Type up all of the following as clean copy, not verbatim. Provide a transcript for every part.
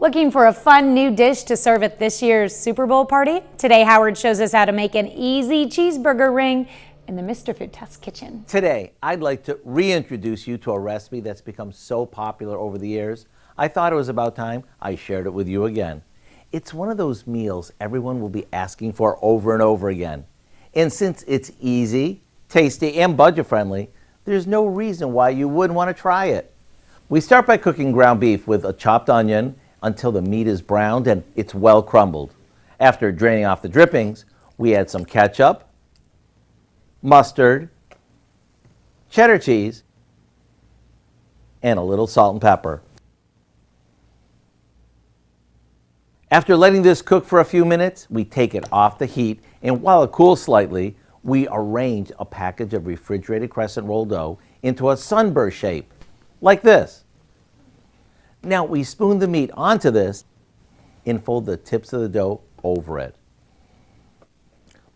Looking for a fun new dish to serve at this year's Super Bowl party? Today, Howard shows us how to make an easy cheeseburger ring in the Mr. Food Test kitchen. Today, I'd like to reintroduce you to a recipe that's become so popular over the years. I thought it was about time I shared it with you again. It's one of those meals everyone will be asking for over and over again. And since it's easy, tasty, and budget-friendly, there's no reason why you wouldn't want to try it. We start by cooking ground beef with a chopped onion until the meat is browned and it's well crumbled. After draining off the drippings, we add some ketchup, mustard, cheddar cheese, and a little salt and pepper. After letting this cook for a few minutes, we take it off the heat, and while it cools slightly, we arrange a package of refrigerated crescent roll dough into a sunburst shape, like this. Now we spoon the meat onto this and fold the tips of the dough over it.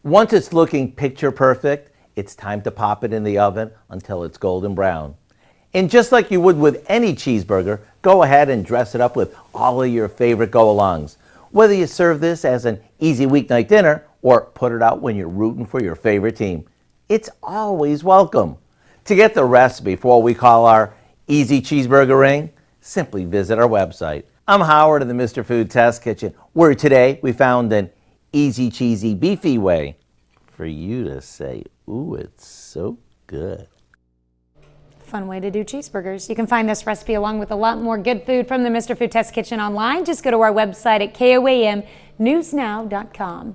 Once it's looking picture perfect, it's time to pop it in the oven until it's golden brown. And just like you would with any cheeseburger, go ahead and dress it up with all of your favorite go-alongs. Whether you serve this as an easy weeknight dinner or put it out when you're rooting for your favorite team, it's always welcome. To get the recipe for what we call our easy cheeseburger ring, simply visit our website. I'm Howard in the Mr. Food Test Kitchen, where today we found an easy, cheesy, beefy way for you to say, ooh, it's so good. Fun way to do cheeseburgers. You can find this recipe along with a lot more good food from the Mr. Food Test Kitchen online. Just go to our website at KOAMnewsnow.com.